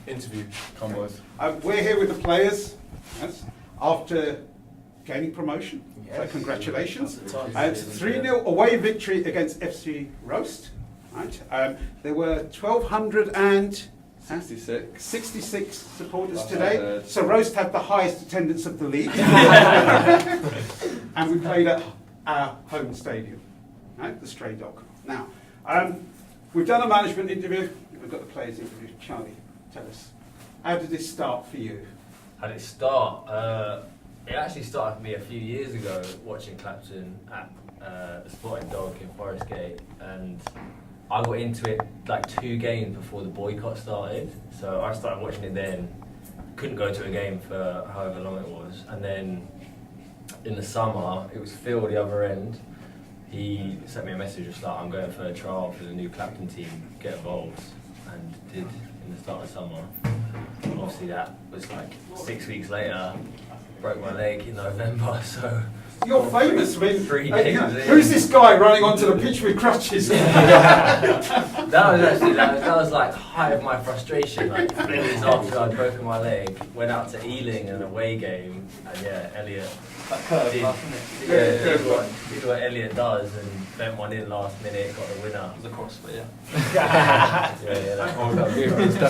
interview combos. We're here with the players after gaining promotion. Yes. So congratulations. It's 3-0 away victory against FC Roast. Right. There were 1,266 supporters today. So Roast had the highest attendance of the league. And we played at our home stadium, right, the Stray Dog. Now, we've done a management interview. We've got the players interview. Charlie, tell us, how did this start for you? How did it start? It actually started for me a few years ago, watching Clapton at the Sporting Dog in Forest Gate, and I got into it like 2 games before the boycott started. So I started watching it then, couldn't go to a game for however long it was, and then in the summer, it was Phil the other end. He sent me a message just like, I'm going for a trial for the new Clapton team, get involved, and did in the start of summer. Obviously that was like 6 weeks later, broke my leg in November, so... You're famous, I mean, 3 games who's this guy running onto the pitch with crutches? That was actually, that was like height of my frustration, like 3 days after I'd broken my leg, went out to Ealing in an away game, and yeah, Elliot did what Elliot does, and bent one in last minute, got the winner. The cross, but yeah.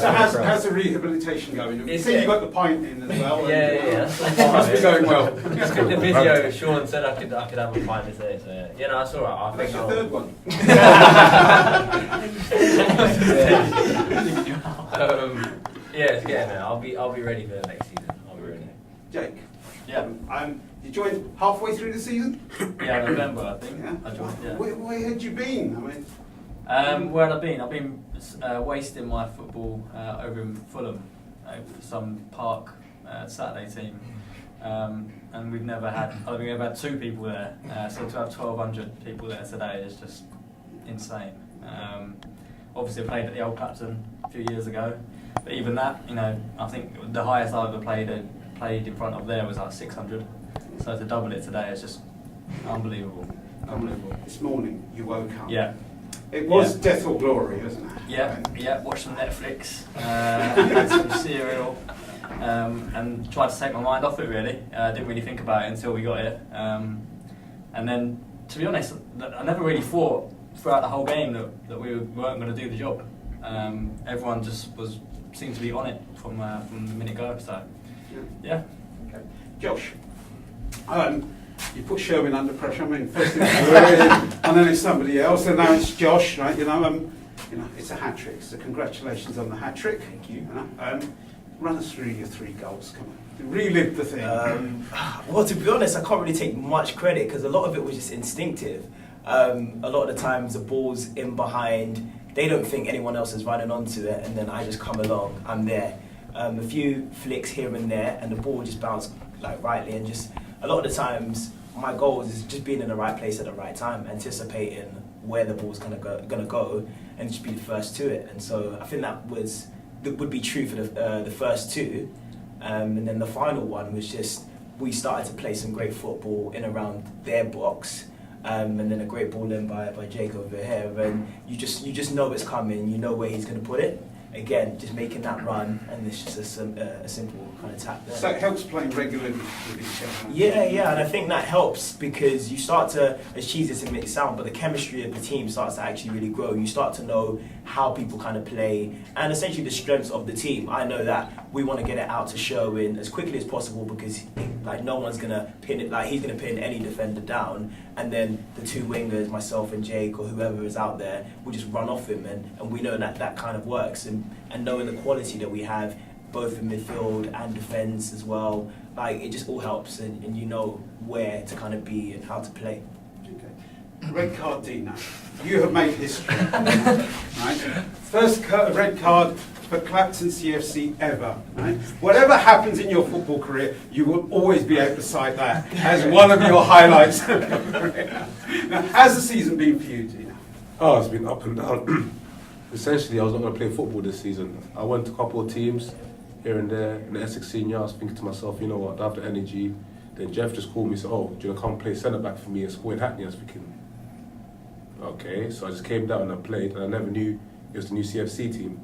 So how's the rehabilitation going? You see you got the pint in as well. Yeah. It must be going well. The video, Sean said I could have a pint today, so yeah, no, that's all right. I think that's your third one. Yeah, it's getting there. I'll be ready for the next season. I'll be ready. Jake. Yeah. You joined halfway through the season? Yeah, November I think. Yeah. I joined. Yeah. Where had you been? I mean. Where had I been? I've been wasting my football over in Fulham for some park Saturday team. And we've never had, I don't think we've had 2 people there, so to have 1,200 people there today is just insane. Obviously I played at the Old Clapton a few years ago, but even that, you know, I think the highest I ever played in front of there was like 600, so to double it today is just unbelievable. This morning you woke up. Yeah. It was death or glory, wasn't it? Yeah, watched some Netflix, had some cereal. And tried to take my mind off it really. Didn't really think about it until we got here. And then, to be honest, I never really thought throughout the whole game that we weren't going to do the job. Everyone just seemed to be on it from the minute go. So, yeah. Okay. Josh, you put Sherwin under pressure. I mean, first it's and then it's somebody else, and now it's Josh, right? You know, it's a hat trick. So congratulations on the hat trick. Thank you. Run us through your 3 goals, come on. Relive the thing. Well, to be honest, I can't really take much credit because a lot of it was just instinctive. A lot of the times the ball's in behind, they don't think anyone else is running onto it, and then I just come along, I'm there. A few flicks here and there, and the ball just bounced like rightly, and just a lot of the times my goals is just being in the right place at the right time, anticipating where the ball's gonna go, and just be the first to it. And so I think that would be true for the first 2, and then the final one was just we started to play some great football in around their box, and then a great ball in by Jake over here, and you just know it's coming, you know where he's going to put it. Again, just making that run, and it's just a simple kind of tap there. So it helps playing regularly with each other. Yeah, and I think that helps because you start to, as cheesy as it may sound, but the chemistry of the team starts to actually really grow. You start to know how people kind of play, and essentially the strengths of the team. I know that we want to get it out to Sherwin as quickly as possible because like no one's gonna pin it, like he's gonna pin any defender down, and then the 2 wingers, myself and Jake or whoever is out there, will just run off him, and we know that kind of works, and knowing the quality that we have both in midfield and defence as well, like it just all helps, and you know where to kind of be and how to play. Okay. Red card, Dino. You have made history. Right? First red card for Clapton CFC ever. Right? Whatever happens in your football career, you will always be able to cite that as one of your highlights. Now, how's the season been for you, Dino? Oh, it's been up and down. Essentially, I was not going to play football this season. I went to a couple of teams here and there in the Essex Senior. I was thinking to myself, you know what, I have the energy. Then Jeff just called me and said, oh, do you want to come play centre back for me at school in Hackney? I was thinking, okay. So I just came down and I played, and I never knew it was the new CFC team.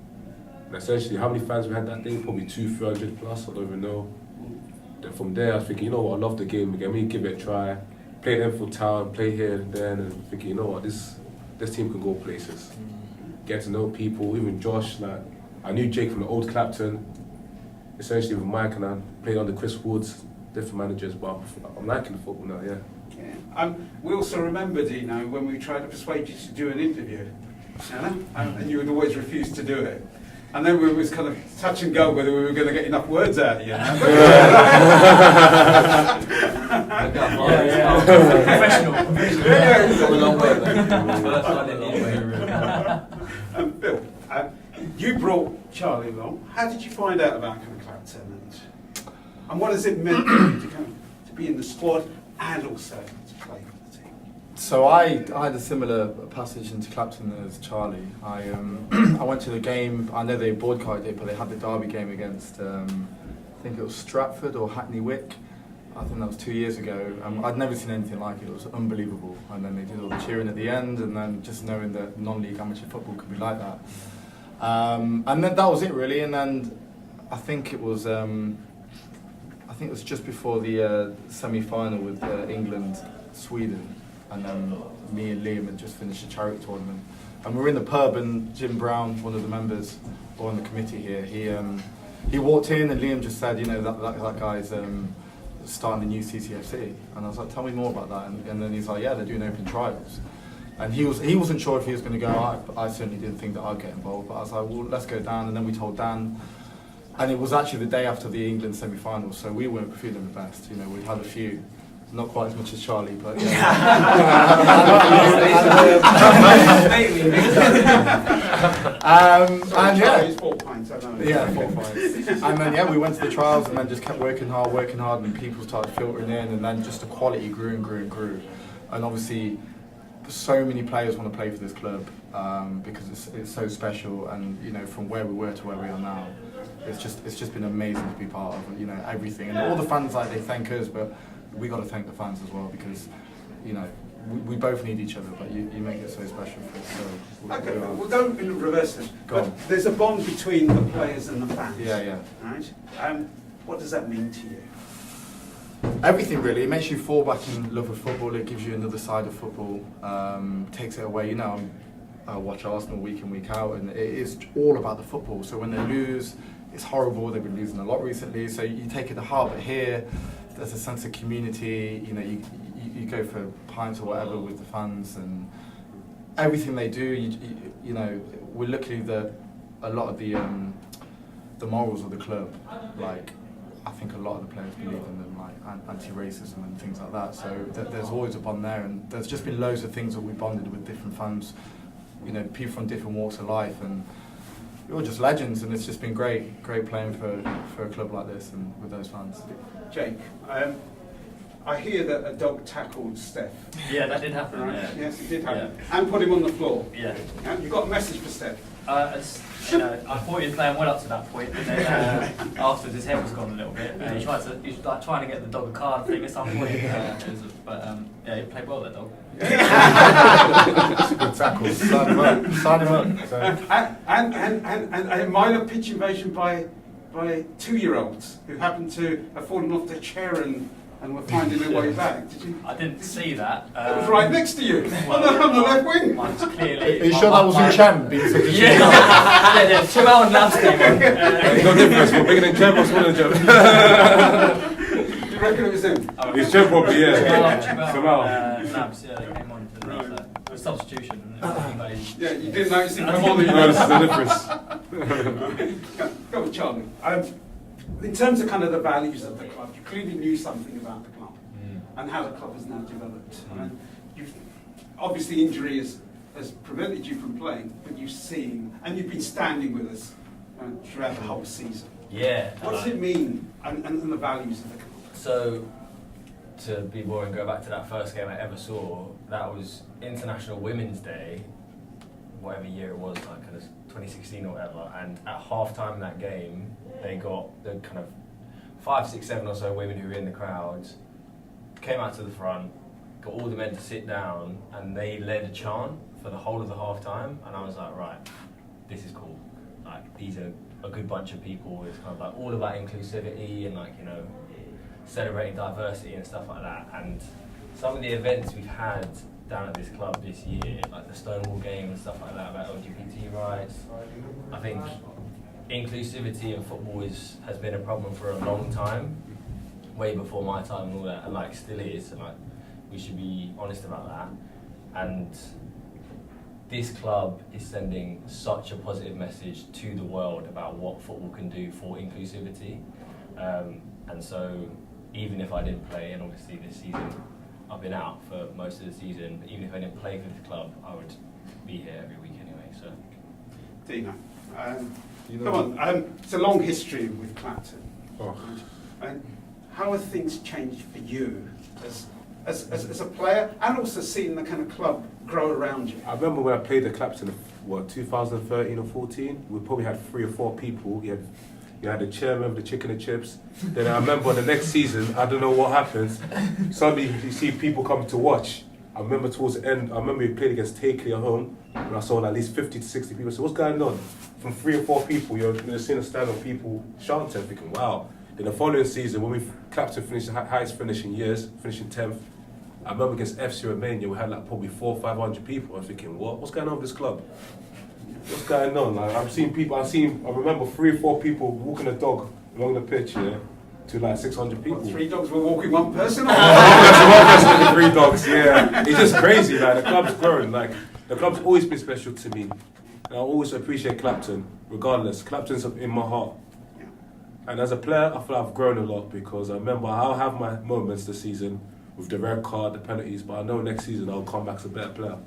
And essentially, how many fans we had that day? Probably 200-300 plus, I don't even know. Then from there, I was thinking, you know what, I love the game again, let me give it a try. Play at Enfield Town, play here and then, and thinking, you know what, this team can go places. Get to know people, even Josh, like, I knew Jake from the old Clapton, essentially with Mike, and I played under Chris Woods, different managers, but I'm liking the football now, yeah. We also remembered, you know, when we tried to persuade you to do an interview, you know, and you would always refuse to do it. And then we was kind of touch and go whether we were going to get enough words out of you. Phil, you brought Charlie along. How did you find out about Clapton, and what has it meant for you to be in the squad and also to play for the team? So I had a similar passage into Clapton as Charlie. I went to the game. I know they boycotted it, but they had the derby game against I think it was Stratford or Hackney Wick. I think that was 2 years ago. I'd never seen anything like it. It was unbelievable. And then they did all the cheering at the end, and then just knowing that non-league amateur football could be like that. And then that was it really. And then I think it was just before the semi-final with England, Sweden, and then me and Liam had just finished a charity tournament. And we were in the pub, and Jim Brown, one of the members on the committee here, he walked in, and Liam just said, you know, that guy's starting the new CCFC. And I was like, tell me more about that. And then he's like, yeah, they're doing open trials. And he wasn't sure if he was going to go. I certainly didn't think that I'd get involved, but I was like, well, let's go down. And then we told Dan. And it was actually the day after the England semi-finals, so we weren't feeling the best. You know, we had a few, not quite as much as Charlie, but Charlie's 4 pints, I know. Yeah, 4 pints. And then we went to the trials, and then just kept working hard, and people started filtering in, and then just the quality grew and grew and grew. And obviously, so many players want to play for this club because it's so special, and you know, from where we were to where we are now. It's just been amazing to be part of, you know, everything. And all the fans, like, they thank us, but we got to thank the fans as well, because, you know, we both need each other, but you make it so special for us. So Okay, we'll go in reverse then. But there's a bond between the players and the fans. Yeah. Right? What does that mean to you? Everything really. It makes you fall back in love with football. It gives you another side of football. Takes it away. You know, I watch Arsenal week in, week out, and it is all about the football. So when they lose, it's horrible. They've been losing a lot recently, so you take it to heart. But here, there's a sense of community. You know, you go for pints or whatever with the fans, and everything they do. You know, we're lucky that a lot of the morals of the club, like, I think a lot of the players believe in them, like anti-racism and things like that. So there's always a bond there, and there's just been loads of things that we bonded with different fans. You know, people from different walks of life, and you're just legends, and it's just been great playing for a club like this and with those fans. Jake, I hear that a dog tackled Steph. Yeah, that did happen. Right? Yeah. Yes, it did happen. Yeah. And put him on the floor. Yeah. You've got a message for Steph. You know, I thought he was playing well up to that point, and then afterwards his head was gone a little bit. He was like trying to get the dog a card thing at some point. Yeah, he played well, that dog. That's a good tackle. Sign him up. So. And a minor pitch invasion by 2-year-olds who happened to have fallen off their chair and were finding their way back. Did you? I didn't see that. It was right next to you, on the left wing. Clearly. Are you sure that was in Chem? Yeah, 2 hours labs came on. No difference, we're bigger than Chem or smaller than Chem. Do you reckon it was him? It's Chem probably, yeah. Labs, yeah, they came on to the substitution. Yeah, you didn't notice him come on. You noticed the difference. Go with Charlie. In terms of kind of the values of the club, you clearly knew something about the club and how the club has now developed. Obviously injury has prevented you from playing, but you've seen, and you've been standing with us throughout the whole season. Yeah. What does it mean, and the values of the club? So, to be boring, go back to that first game I ever saw. That was International Women's Day, whatever year it was, like kind of 2016 or whatever. And at half-time in that game, they got the kind of 5, 6, 7 or so women who were in the crowds, came out to the front, got all the men to sit down, and they led a chant for the whole of the half-time. And I was like, right, this is cool. like these are a good bunch of people. It's kind of like all about inclusivity and like, you know, celebrating diversity and stuff like that. And some of the events we've had down at this club this year, like the Stonewall game and stuff like that about LGBT rights, I think inclusivity in football has been a problem for a long time, way before my time and all that, and like still is, and like we should be honest about that. And this club is sending such a positive message to the world about what football can do for inclusivity. And so even if I didn't play, and obviously this season I've been out for most of the season, but even if I didn't play for this club, I would be here every week anyway. So, Dino, come on, it's a long history with Clapton. Oh. And how have things changed for you as a player, and also seeing the kind of club grow around you? I remember when I played at Clapton, 2013 or 14, we probably had 3 or 4 people. You had the chairman with the chicken and chips. Then I remember the next season, I don't know what happened, suddenly you see people coming to watch. I remember towards the end, I remember we played against Takely at home, and I saw at least 50 to 60 people. So what's going on? From 3 or 4 people, you're seeing a stand of people shouting, thinking, wow. Then the following season, when Clapton finished the highest finish in years, finishing 10th, I remember against FC Romania, we had like probably 400 or 500 people. I'm thinking, what's going on with this club? What's going on? Like, I remember 3 or 4 people walking a dog along the pitch, yeah, to like 600 people. What, 3 dogs were walking one person? That's 1 person with 3 dogs, yeah. It's just crazy, like, the club's growing. Like, the club's always been special to me. And I always appreciate Clapton, regardless. Clapton's in my heart. And as a player, I feel I've grown a lot, because I remember I'll have my moments this season with the red card, the penalties, but I know next season I'll come back as a better player.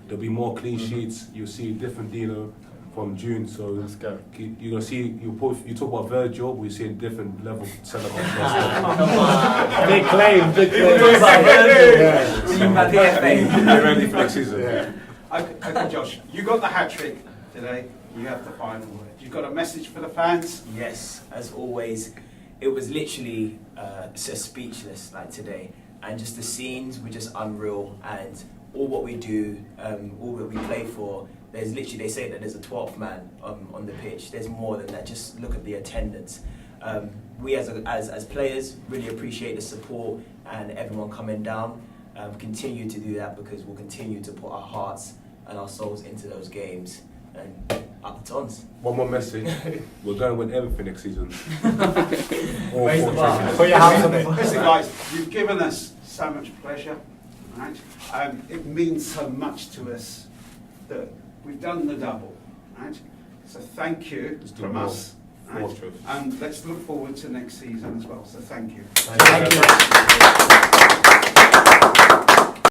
There'll be more clean sheets. You'll see a different Dino from June. So Let's go. you're gonna see. You talk about Virgil, but you see a different level centre Come Big claim, big claim. Get ready for next season. Yeah. Okay, Josh, you got the hat trick today. You have the final word. You got a message for the fans? Yes, as always, it was literally just speechless like today, and just the scenes were just unreal, and all what we do, all that we play for, there's literally, they say that there's a 12th man on the pitch. There's more than that. Just look at the attendance. We as players really appreciate the support and everyone coming down. Continue to do that, because we'll continue to put our hearts and our souls into those games. And up the tons. One more message. We're going to win everything next season. Raise the bar. Put your house on it. Listen, guys, you've given us so much pleasure. Right? It means so much to us that we've done the double. Right? So thank you from us. Right? And let's look forward to next season as well. So thank you. Thank you.